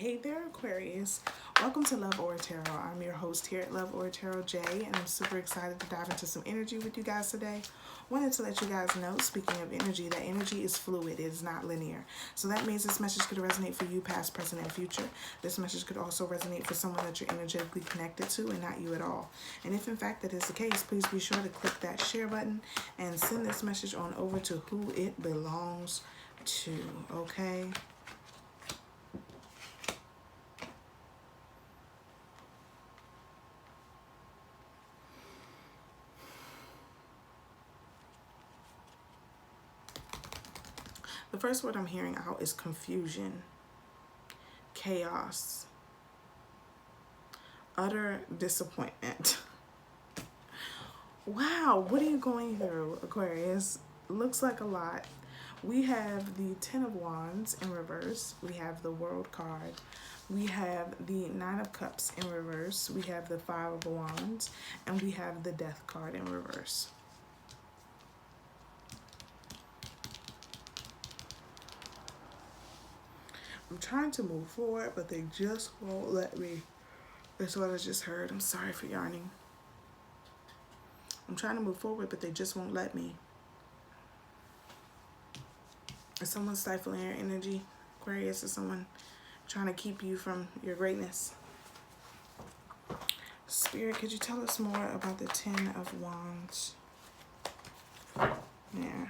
Hey there, Aquarius. Welcome to Love Aura Tarot. I'm your host here at Love Aura Tarot, Jay, and I'm super excited to dive into some energy with you guys today. Wanted to let you guys know, speaking of energy, that energy is fluid. It is not linear. So that means this message could resonate for you, past, present, and future. This message could also resonate for someone that you're energetically connected to and not you at all. And if in fact that is the case, please be sure to click that share button and send this message on over to who it belongs to, okay? The first word I'm hearing out is confusion, chaos, utter disappointment. Wow, what are you going through, Aquarius? Looks like a lot. We have the Ten of Wands in reverse. We have the World card. We have the Nine of Cups in reverse. We have the Five of Wands. And we have the Death card in reverse. I'm trying to move forward, but they just won't let me. That's what I just heard. I'm sorry for yarning. I'm trying to move forward, but they just won't let me. Is someone stifling your energy, Aquarius? Is someone trying to keep you from your greatness? Spirit, could you tell us more about the Ten of Wands? Yeah.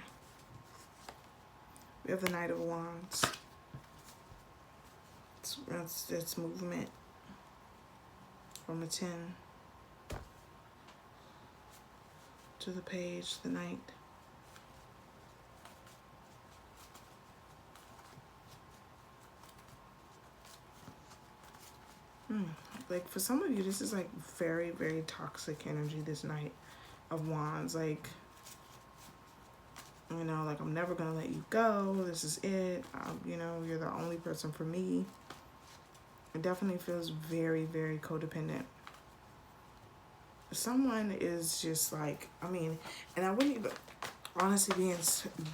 We have the Knight of Wands. It's movement from a 10 to the page, the Knight. Like for some of you, this is like very, very toxic energy, this Knight of Wands. Like, you know, like I'm never gonna let you go. This is it. You know, you're the only person for me. It definitely feels very, very codependent. Someone is just like, I mean, and I wouldn't even honestly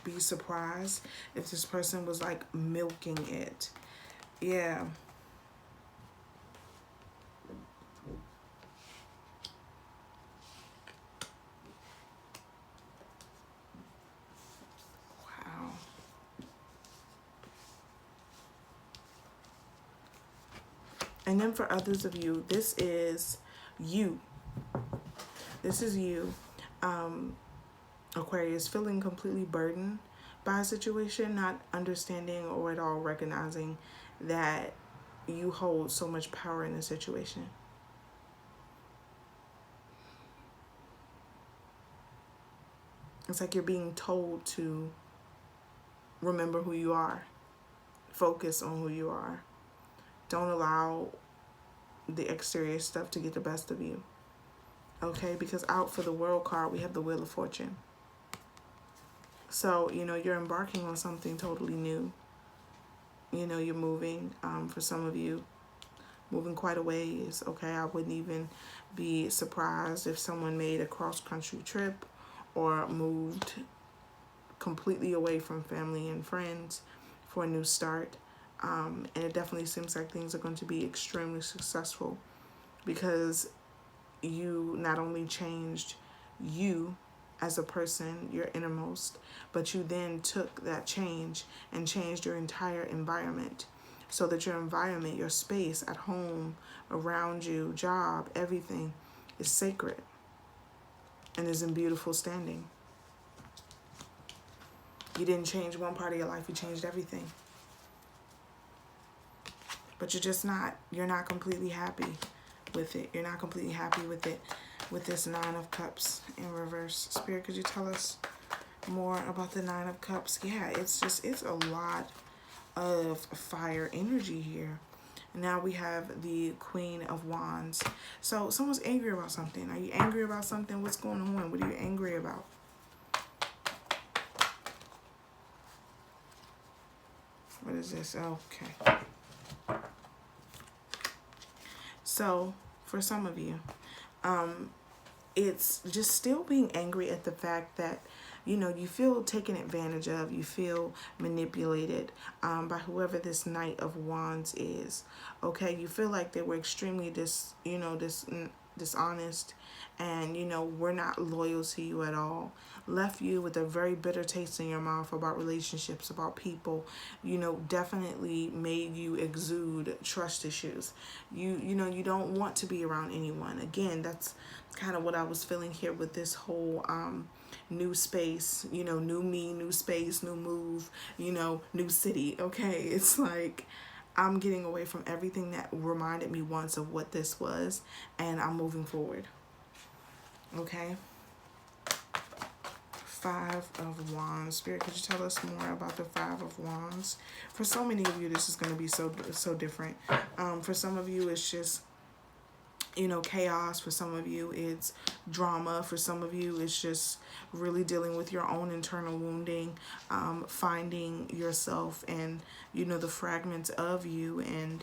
be surprised if this person was like milking it. Yeah. Wow. And then for others of you, this is you. This is you, Aquarius, feeling completely burdened by a situation, not understanding or at all recognizing that you hold so much power in the situation. It's like you're being told to remember who you are, focus on who you are. Don't allow the exterior stuff to get the best of you. Okay, because out for the World card, we have the Wheel of Fortune. So, you know, you're embarking on something totally new. You know, you're moving, for some of you, moving quite a ways, okay? I wouldn't even be surprised if someone made a cross-country trip or moved completely away from family and friends for a new start. And it definitely seems like things are going to be extremely successful because you not only changed you as a person, your innermost, but you then took that change and changed your entire environment so that your environment, your space at home, around you, job, everything is sacred and is in beautiful standing. You didn't change one part of your life, you changed everything. But you're not completely happy with it. You're not completely happy with it with this Nine of Cups in reverse. Spirit, could you tell us more about the Nine of Cups? Yeah, it's a lot of fire energy here. Now we have the Queen of Wands. So someone's angry about something. Are you angry about something? What's going on? What are you angry about? What is this? Okay. So for some of you, it's just still being angry at the fact that you feel taken advantage of, you feel manipulated by whoever this Knight of Wands is. Okay, you feel like they were extremely dishonest, and were not loyal to you at all, left you with a very bitter taste in your mouth about relationships, about people, definitely made you exude trust issues. You don't want to be around anyone. Again, that's kind of what I was feeling here with this whole new space, new me, new space, new move, new city. Okay, it's like I'm getting away from everything that reminded me once of what this was, and I'm moving forward. Okay. Five of Wands. Spirit, could you tell us more about the Five of Wands? For so many of you, this is going to be so different. For some of you, it's just chaos. For some of you, it's drama. For some of you, it's just really dealing with your own internal wounding, finding yourself and the fragments of you, and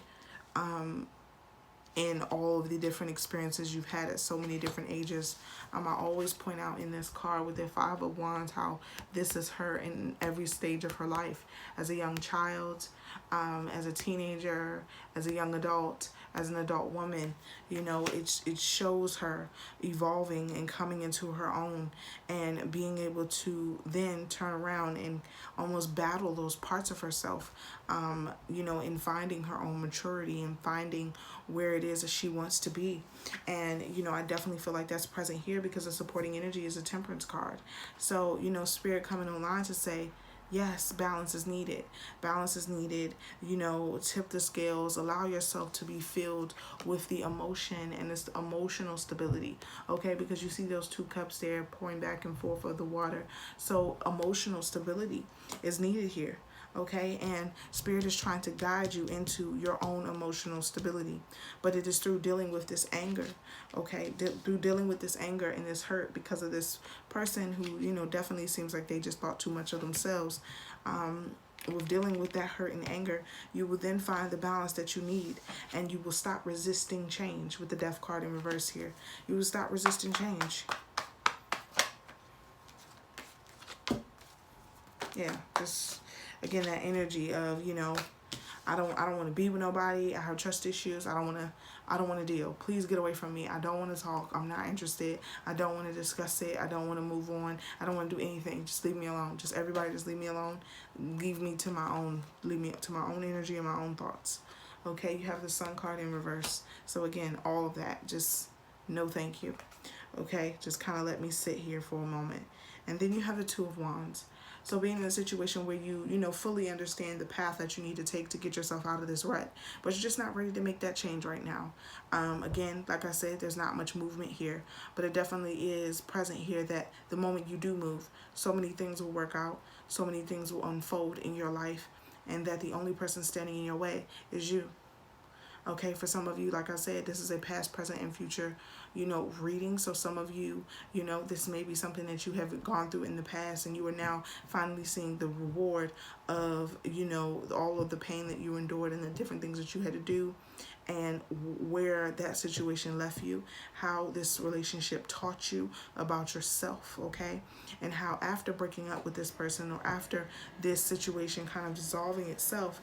in all of the different experiences you've had at so many different ages. I always point out in this card with the Five of Wands how this is her in every stage of her life, as a young child, as a teenager, as a young adult, as an adult woman. It shows her evolving and coming into her own, and being able to then turn around and almost battle those parts of herself, in finding her own maturity and finding where it is that she wants to be. And I definitely feel like that's present here, because the supporting energy is a Temperance card. So Spirit coming online to say, yes, balance is needed. Balance is needed. Tip the scales. Allow yourself to be filled with the emotion and this emotional stability. Okay, because you see those two cups there pouring back and forth of the water. So emotional stability is needed here. Okay, and Spirit is trying to guide you into your own emotional stability, but it is through dealing with this anger. Okay, through dealing with this anger and this hurt because of this person who definitely seems like they just thought too much of themselves. With dealing with that hurt and anger, you will then find the balance that you need, and you will stop resisting change. With the Death card in reverse here, you will stop resisting change. Yeah, just again that energy of I don't want to be with nobody. I have trust issues. I don't want to deal. Please get away from me. I don't want to talk. I'm not interested. I don't want to discuss it. I don't want to move on. I don't want to do anything. Just leave me alone. Just everybody just leave me alone. Leave me to my own energy and my own thoughts. Okay, you have the Sun card in reverse. So again, all of that, just no thank you. Okay, just kind of let me sit here for a moment. And then you have the Two of Wands. So being in a situation where you fully understand the path that you need to take to get yourself out of this rut, but you're just not ready to make that change right now. Again, like I said, there's not much movement here, but it definitely is present here that the moment you do move, so many things will work out, so many things will unfold in your life, and that the only person standing in your way is you. Okay, for some of you, like I said, this is a past, present, and future, reading. So some of you, this may be something that you have gone through in the past, and you are now finally seeing the reward of, all of the pain that you endured and the different things that you had to do, and where that situation left you, how this relationship taught you about yourself, okay? And how after breaking up with this person, or after this situation kind of dissolving itself,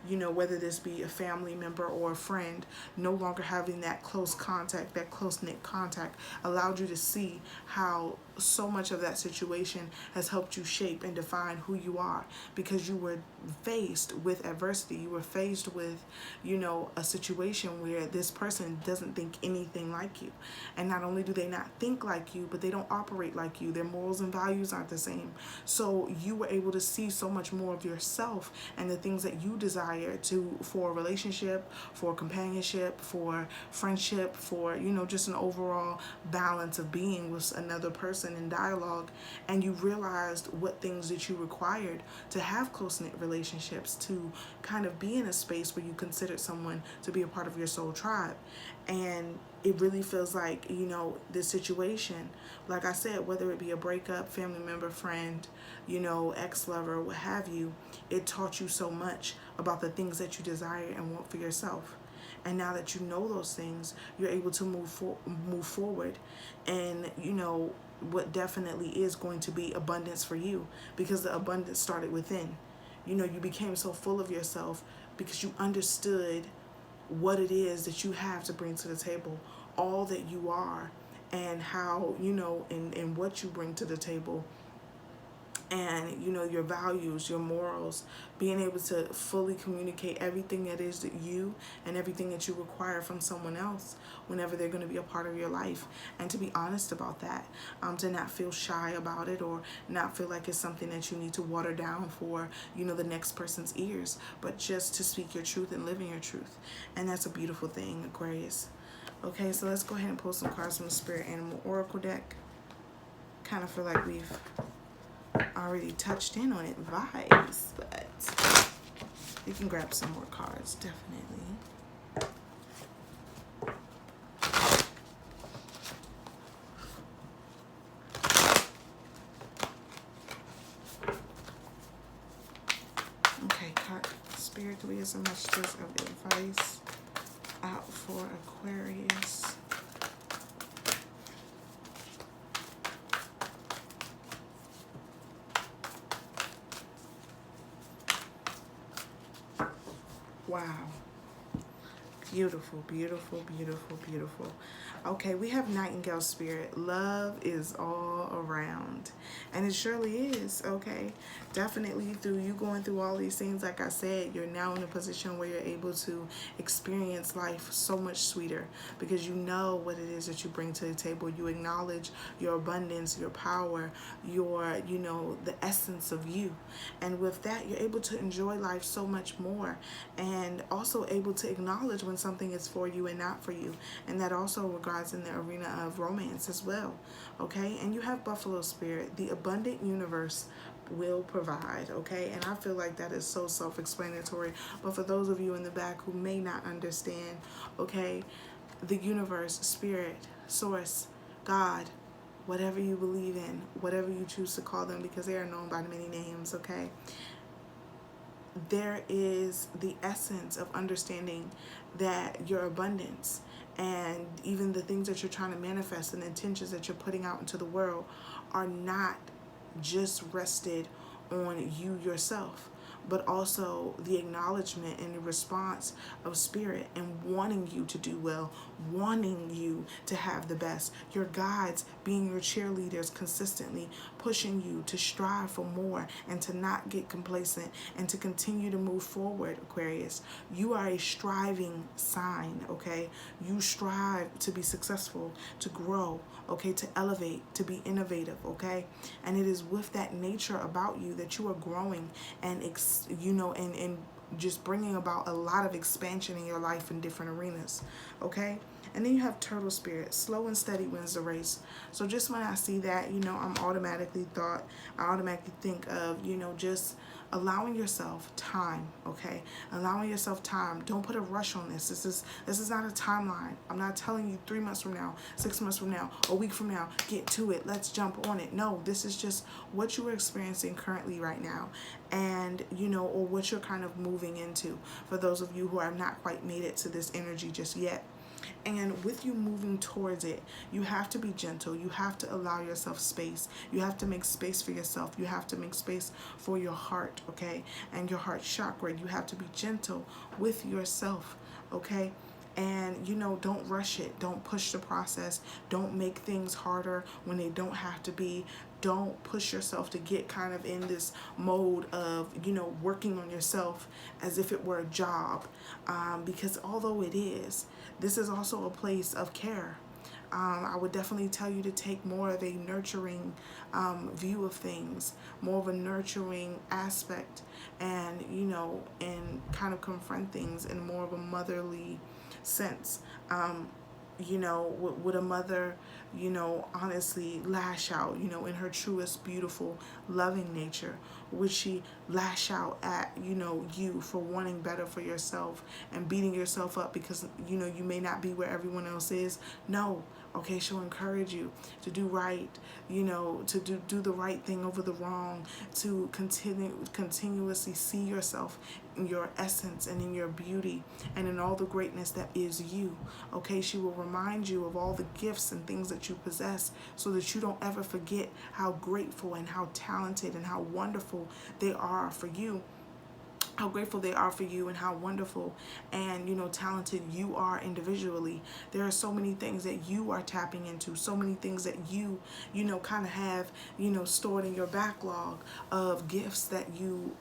whether this be a family member or a friend, no longer having that close contact, that close-knit contact, allowed you to see how so much of that situation has helped you shape and define who you are, because you were faced with adversity. You were faced with, a situation where this person doesn't think anything like you. And not only do they not think like you, but they don't operate like you. Their morals and values aren't the same. So you were able to see so much more of yourself and the things that you desire for a relationship, for companionship, for friendship, for, just an overall balance of being with another person in dialogue. And you realized what things that you required to have close-knit relationships, to kind of be in a space where you considered someone to be a part of your soul tribe. And it really feels like, this situation, like I said, whether it be a breakup, family member, friend, ex-lover, what have you, it taught you so much about the things that you desire and want for yourself. And now that you know those things, you're able to move forward and, what definitely is going to be abundance for you, because the abundance started within. You know, you became so full of yourself because you understood what it is that you have to bring to the table, all that you are, and how, you know, and what you bring to the table, and, you know, your values, your morals, being able to fully communicate everything that is that you, and everything that you require from someone else whenever they're going to be a part of your life, and to be honest about that, to not feel shy about it, or not feel like it's something that you need to water down for, you know, the next person's ears, but just to speak your truth and live in your truth. And that's a beautiful thing, Aquarius. Okay, so let's go ahead and pull some cards from the Spirit Animal Oracle deck. Kind of feel like we've already touched in on it vibes, but you can grab some more cards, definitely. Okay, Spirit, do we get some messages of advice out for Aquarius? Wow. Beautiful, beautiful, beautiful, beautiful. Okay, we have Nightingale Spirit. Love is all around. And it surely is, okay? Definitely through you going through all these things, like I said, you're now in a position where you're able to experience life so much sweeter, because you know what it is that you bring to the table. You acknowledge your abundance, your power, your, you know, the essence of you. And with that, you're able to enjoy life so much more, and also able to acknowledge when something is for you and not for you. And that also regards in the arena of romance as well, okay? And you have Buffalo Spirit. The abundant universe will provide, okay? And I feel like that is so self-explanatory, but for those of you in the back who may not understand, okay, the universe, spirit, source, God, whatever you believe in, whatever you choose to call them, because they are known by many names, okay? There is the essence of understanding that your abundance, and even the things that you're trying to manifest and the intentions that you're putting out into the world, are not just rested on you yourself, but also the acknowledgement and the response of spirit, and wanting you to do well, wanting you to have the best. Your guides being your cheerleaders, consistently pushing you to strive for more and to not get complacent and to continue to move forward, Aquarius. You are a striving sign, okay? You strive to be successful, to grow, okay, to elevate, to be innovative, okay? And it is with that nature about you that you are growing and and just bringing about a lot of expansion in your life in different arenas, okay? And then you have Turtle Spirit. Slow and steady wins the race. So just when I see that, you know, I automatically think of, you know, just allowing yourself time, okay? Allowing yourself time. Don't put a rush on this. This is not a timeline. I'm not telling you 3 months from now, 6 months from now, a week from now, get to it, let's jump on it. No, this is just what you are experiencing currently right now, and, you know, or what you're kind of moving into, for those of you who have not quite made it to this energy just yet. And with you moving towards it, you have to be gentle. You have to allow yourself space. You have to make space for yourself. You have to make space for your heart, okay? And your heart chakra. You have to be gentle with yourself, okay? And, you know, don't rush it. Don't push the process. Don't make things harder when they don't have to be. Don't push yourself to get kind of in this mode of, you know, working on yourself as if it were a job. Because although it is, this is also a place of care. I would definitely tell you to take more of a nurturing view of things, more of a nurturing aspect, and, you know, and kind of confront things in more of a motherly sense. You know, would a mother, you know, honestly lash out, you know, in her truest, beautiful, loving nature? would she lash out at, you know, you for wanting better for yourself and beating yourself up because, you know, you may not be where everyone else is? No. Okay, she'll encourage you to do right, you know, to do the right thing over the wrong, to continuously see yourself in your essence and in your beauty and in all the greatness that is you. Okay, she will remind you of all the gifts and things that you possess so that you don't ever forget how grateful and how talented and how wonderful they are for you. How grateful they are for you and how wonderful and, you know, talented you are individually. There are so many things that you are tapping into, so many things that you know, kind of have, you know, stored in your backlog of gifts that you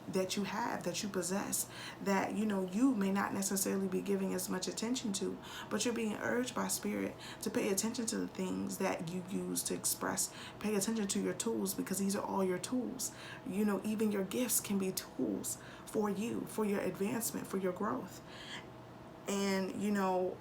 have, that you possess, that, you know, you may not necessarily be giving as much attention to, but you're being urged by spirit to pay attention to the things that you use to express. Pay attention to your tools, because these are all your tools. You know, even your gifts can be tools for you, for your advancement, for your growth. And, you know,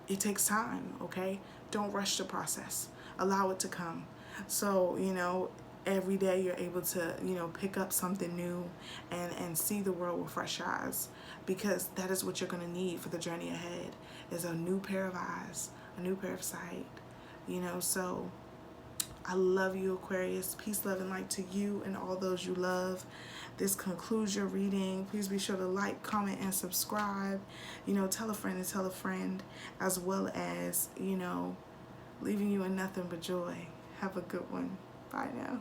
it takes time, okay? Don't rush the process. Allow it to come. So, you know, every day you're able to, you know, pick up something new and see the world with fresh eyes, because that is what you're going to need for the journey ahead, is a new pair of eyes, a new pair of sight, you know. So I love you, Aquarius. Peace, love, and light to you and all those you love. This concludes your reading. Please be sure to like, comment, and subscribe. You know, tell a friend and tell a friend, as well as, you know, leaving you in nothing but joy. Have a good one. Bye now.